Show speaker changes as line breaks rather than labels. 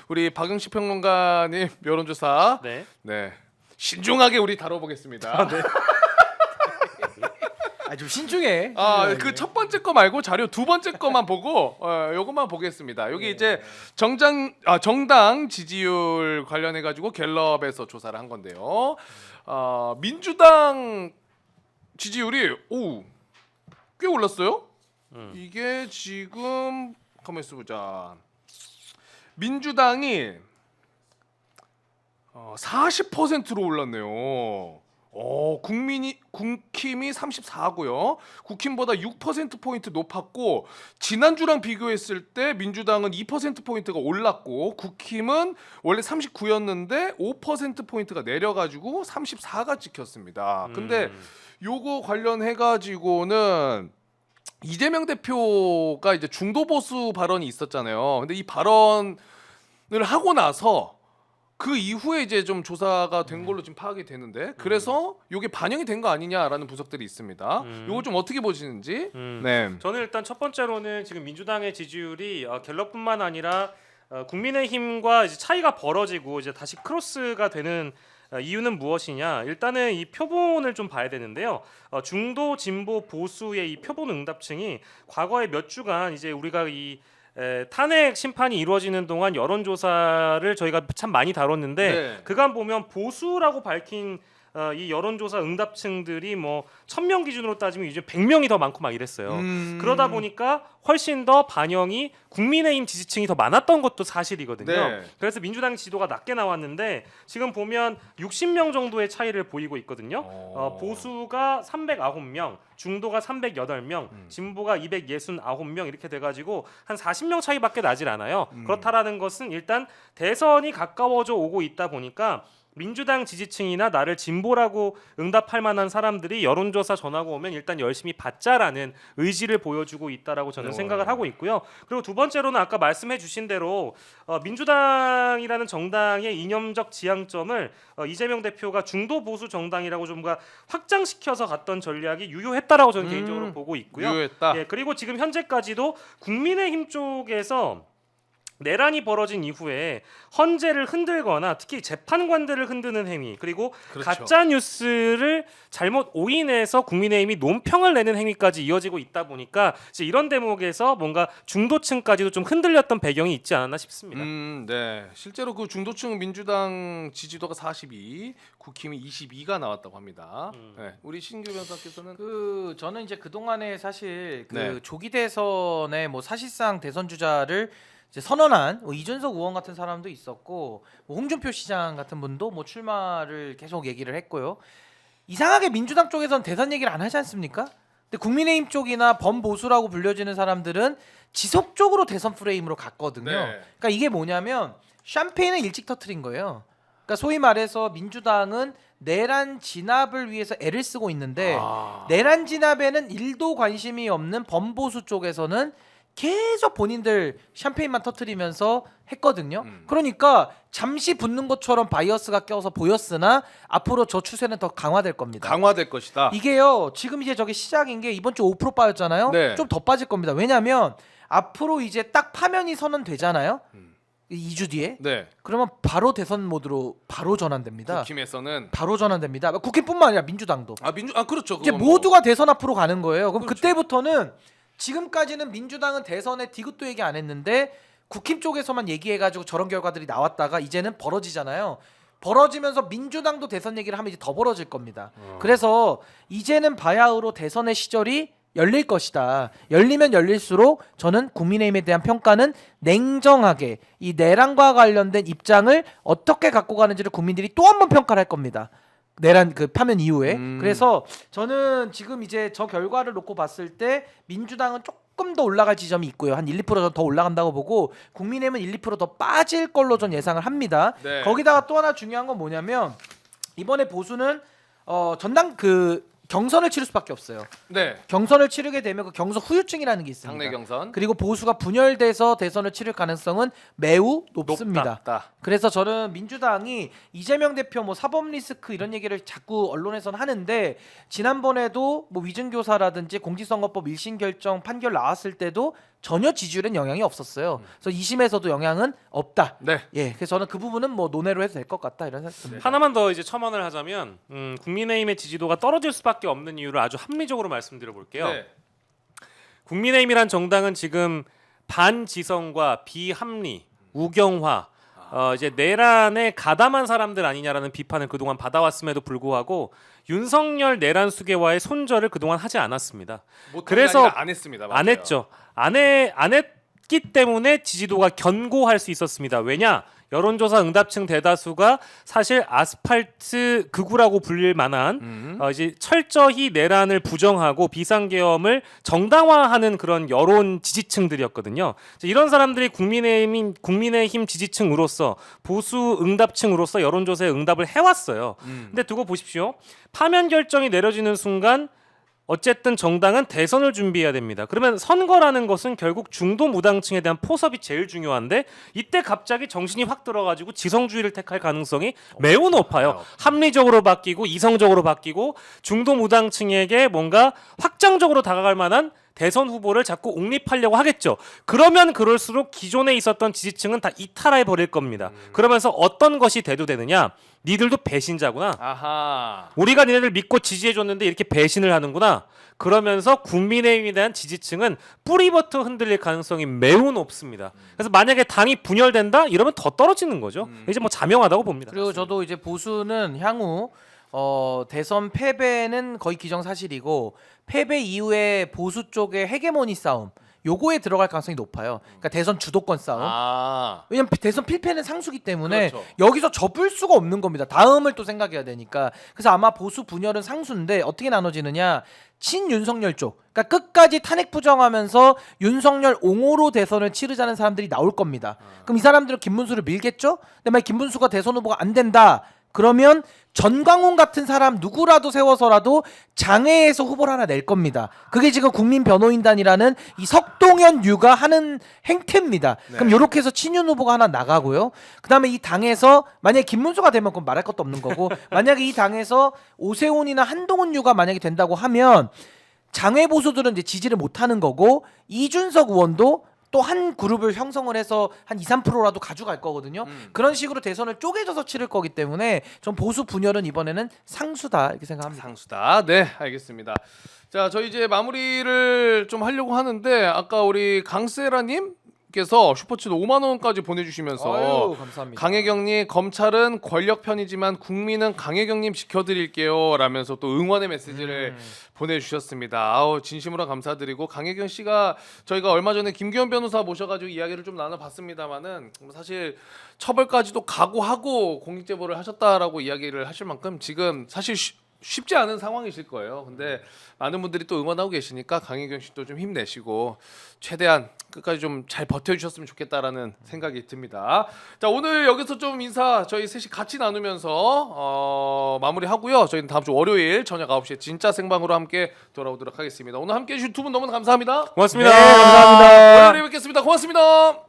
우리 박영식 평론가님 여론조사
네.
네 신중하게 우리 다뤄보겠습니다.
네.
좀 신중해.
그 첫 번째 거 말고 자료 두 번째 거만 보고 요것만 보겠습니다. 여기 이제 정당 지지율 관련해 가지고 갤럽에서 조사를 한 건데요. 민주당 지지율이 꽤 올랐어요. 이게 지금 가만 있어 보자. 민주당이 40%로 올랐네요. 국힘이 34고요. 국힘보다 6%포인트 높았고 지난주랑 비교했을 때 민주당은 2%포인트가 올랐고 국힘은 원래 39였는데 5%포인트가 내려가지고 34가 찍혔습니다. 근데 요거 관련해 가지고는 이재명 대표가 이제 중도 보수 발언이 있었잖아요. 근데 이 발언을 하고 나서 그 이후에 이제 좀 조사가 된 걸로 지금 파악이 되는데 그래서 이게 반영이 된 거 아니냐라는 분석들이 있습니다. 이거 좀 어떻게 보시는지? 네.
저는 일단 첫 번째로는 지금 민주당의 지지율이 갤럽뿐만 아니라 국민의힘과 이제 차이가 벌어지고 이제 다시 크로스가 되는 이유는 무엇이냐? 일단은 이 표본을 좀 봐야 되는데요. 중도, 진보, 보수의 이 표본 응답층이 과거에 몇 주간 이제 우리가 이 탄핵 심판이 이루어지는 동안 여론조사를 저희가 참 많이 다뤘는데
네.
그간 보면 보수라고 밝힌 이 여론조사 응답층들이 뭐 1000명 기준으로 따지면 이제 100명이 더 많고 막 이랬어요. 그러다 보니까 훨씬 더 반영이 국민의힘 지지층이 더 많았던 것도 사실이거든요.
네.
그래서 민주당 지도가 낮게 나왔는데 지금 보면 60명 정도의 차이를 보이고 있거든요. 보수가 309명, 중도가 308명, 진보가 269명 이렇게 돼가지고 한 40명 차이밖에 나질 않아요. 그렇다라는 것은 일단 대선이 가까워져 오고 있다 보니까 민주당 지지층이나 나를 진보라고 응답할 만한 사람들이 여론조사 전화가 오면 일단 열심히 받자라는 의지를 보여주고 있다라고 저는 생각을 하고 있고요. 그리고 두 번째로는 아까 말씀해 주신 대로 민주당이라는 정당의 이념적 지향점을 이재명 대표가 중도 보수 정당이라고 좀 확장시켜서 갔던 전략이 유효했다라고 저는 개인적으로 보고 있고요.
유효했다.
예, 그리고 지금 현재까지도 국민의힘 쪽에서 내란이 벌어진 이후에 헌재를 흔들거나 특히 재판관들을 흔드는 행위 그리고
그렇죠.
가짜 뉴스를 잘못 오인해서 국민의힘이 논평을 내는 행위까지 이어지고 있다 보니까 이제 이런 대목에서 뭔가 중도층까지도 좀 흔들렸던 배경이 있지 않았나 싶습니다.
네. 실제로 그 중도층 민주당 지지도가 42, 국힘이 22가 나왔다고 합니다. 네. 우리 신규 변호사께서는
저는 이제 그 동안에 사실
네.
조기 대선에 뭐 사실상 대선 주자를 이제 선언한 이준석 의원 같은 사람도 있었고 홍준표 시장 같은 분도 뭐 출마를 계속 얘기를 했고요. 이상하게 민주당 쪽에서는 대선 얘기를 안 하지 않습니까? 근데 국민의힘 쪽이나 범보수라고 불려지는 사람들은 지속적으로 대선 프레임으로 갔거든요.
네.
그러니까 이게 뭐냐면 샴페인을 일찍 터트린 거예요. 그러니까 소위 말해서 민주당은 내란 진압을 위해서 애를 쓰고 있는데 내란 진압에는 1도 관심이 없는 범보수 쪽에서는 계속 본인들 샴페인만 터트리면서 했거든요. 그러니까 잠시 붙는 것처럼 바이어스가 껴서 보였으나 앞으로 저 추세는 더 강화될 겁니다.
강화될 것이다.
이게요. 지금 이제 저게 시작인 게 이번 주 5% 빠졌잖아요.
네.
좀 더 빠질 겁니다. 왜냐하면 앞으로 이제 딱 파면이 선언되잖아요. 2주 뒤에.
네.
그러면 바로 대선 모드로 바로 전환됩니다.
국힘에서는
바로 전환됩니다. 국힘뿐만 아니라 민주당도.
그렇죠.
이제
그건
모두가 대선 앞으로 가는 거예요. 그럼
그렇죠.
그때부터는 지금까지는 민주당은 대선에 디귿도 얘기 안 했는데 국힘 쪽에서만 얘기해가지고 저런 결과들이 나왔다가 이제는 벌어지잖아요. 벌어지면서 민주당도 대선 얘기를 하면 이제 더 벌어질 겁니다. 그래서 이제는 바야흐로 대선의 시절이 열릴 것이다. 열리면 열릴수록 저는 국민의힘에 대한 평가는 냉정하게 이 내란과 관련된 입장을 어떻게 갖고 가는지를 국민들이 또 한 번 평가를 할 겁니다. 내란 그 파면 이후에. 그래서 저는 지금 이제 저 결과를 놓고 봤을 때 민주당은 조금 더 올라갈 지점이 있고요. 한 1, 2% 더 올라간다고 보고 국민의힘은 1, 2%더 빠질 걸로 전 예상을 합니다.
네.
거기다가 또 하나 중요한 건 뭐냐면 이번에 보수는 전당 경선을 치를 수밖에 없어요.
네.
경선을 치르게 되면 그 경선 후유증이라는 게 있습니다.
당내 경선
그리고 보수가 분열돼서 대선을 치를 가능성은 매우 높습니다.
높다.
그래서 저는 민주당이 이재명 대표 뭐 사법 리스크 이런 얘기를 자꾸 언론에서는 하는데 지난번에도 뭐 위증교사라든지 공직선거법 1심 결정 판결 나왔을 때도 전혀 지지율엔 영향이 없었어요. 그래서 2심에서도 영향은 없다.
네.
예, 그래서 저는 그 부분은 뭐 논외로 해도 될 것 같다 이런 생각이 듭니다.
하나만 더 이제 첨언을 하자면 국민의힘의 지지도가 떨어질 수밖에 없는 이유를 아주 합리적으로 말씀드려 볼게요.
네.
국민의힘이란 정당은 지금 반지성과 비합리, 우경화, 이제 내란에 가담한 사람들 아니냐라는 비판을 그동안 받아왔음에도 불구하고 윤석열 내란 수계와의 손절을 그동안 하지 않았습니다. 그래서
안 했습니다. 맞아요.
안 했죠. 안 했기 때문에 지지도가 견고할 수 있었습니다. 왜냐? 여론조사 응답층 대다수가 사실 아스팔트 극우라고 불릴 만한 이제 철저히 내란을 부정하고 비상계엄을 정당화하는 그런 여론 지지층들이었거든요. 이런 사람들이 국민의힘 지지층으로서 보수 응답층으로서 여론조사에 응답을 해왔어요. 근데 두고 보십시오. 파면 결정이 내려지는 순간 어쨌든 정당은 대선을 준비해야 됩니다. 그러면 선거라는 것은 결국 중도 무당층에 대한 포섭이 제일 중요한데 이때 갑자기 정신이 확 들어가지고 지성주의를 택할 가능성이 매우 높아요. 합리적으로 바뀌고 이성적으로 바뀌고 중도 무당층에게 뭔가 확장적으로 다가갈 만한 대선 후보를 자꾸 옹립하려고 하겠죠. 그러면 그럴수록 기존에 있었던 지지층은 다 이탈해 버릴 겁니다. 그러면서 어떤 것이 대두되느냐? 니들도 배신자구나.
아하.
우리가 니네들 믿고 지지해줬는데 이렇게 배신을 하는구나. 그러면서 국민의힘에 대한 지지층은 뿌리부터 흔들릴 가능성이 매우 높습니다. 그래서 만약에 당이 분열된다 이러면 더 떨어지는 거죠. 이제 뭐 자명하다고 봅니다.
그리고 저도 이제 보수는 향후 대선 패배는 거의 기정사실이고 패배 이후에 보수 쪽의 헤게모니 싸움 요거에 들어갈 가능성이 높아요. 그러니까 대선 주도권 싸움. 왜냐면 대선 필패는 상수기 때문에
그렇죠.
여기서 접을 수가 없는 겁니다. 다음을 또 생각해야 되니까. 그래서 아마 보수 분열은 상수인데 어떻게 나눠지느냐? 친윤석열 쪽. 그러니까 끝까지 탄핵 부정하면서 윤석열 옹호로 대선을 치르자는 사람들이 나올 겁니다. 그럼 이 사람들은 김문수를 밀겠죠? 근데 만약 김문수가 대선 후보가 안 된다. 그러면 전광훈 같은 사람 누구라도 세워서라도 장외에서 후보를 하나 낼 겁니다. 그게 지금 국민변호인단이라는 이 석동현 유가 하는 행태입니다. 그럼 이렇게 해서 친윤 후보가 하나 나가고요. 그다음에 이 당에서 만약에 김문수가 되면 그건 말할 것도 없는 거고 만약에 이 당에서 오세훈이나 한동훈 유가 만약에 된다고 하면 장외 보수들은 이제 지지를 못 하는 거고 이준석 의원도 또 한 그룹을 형성을 해서 한 2, 3%라도 가져갈 거거든요. 그런 식으로 대선을 쪼개져서 치를 거기 때문에 전 보수 분열은 이번에는 상수다 이렇게 생각합니다.
상수다. 네, 알겠습니다. 자, 저희 이제 마무리를 좀 하려고 하는데 아까 우리 강세라님 께서 슈퍼챗 5만 원까지 보내주시면서
아유, 감사합니다.
강혜경님 검찰은 권력 편이지만 국민은 강혜경님 지켜드릴게요 라면서 또 응원의 메시지를 보내주셨습니다. 아우 진심으로 감사드리고 강혜경 씨가 저희가 얼마 전에 김기현 변호사 모셔가지고 이야기를 좀 나눠봤습니다만은 사실 처벌까지도 각오하고 공익제보를 하셨다라고 이야기를 하실 만큼 지금 사실 쉽지 않은 상황이실 거예요. 근데 많은 분들이 또 응원하고 계시니까 강혜경 씨도 좀 힘내시고 최대한 끝까지 좀 잘 버텨주셨으면 좋겠다라는 생각이 듭니다. 자, 오늘 여기서 좀 인사 저희 셋이 같이 나누면서 마무리하고요. 저희는 다음 주 월요일 저녁 9시에 진짜 생방으로 함께 돌아오도록 하겠습니다. 오늘 함께 해주신 두 분 너무 감사합니다.
고맙습니다.
네, 감사합니다.
월요일에 뵙겠습니다. 고맙습니다.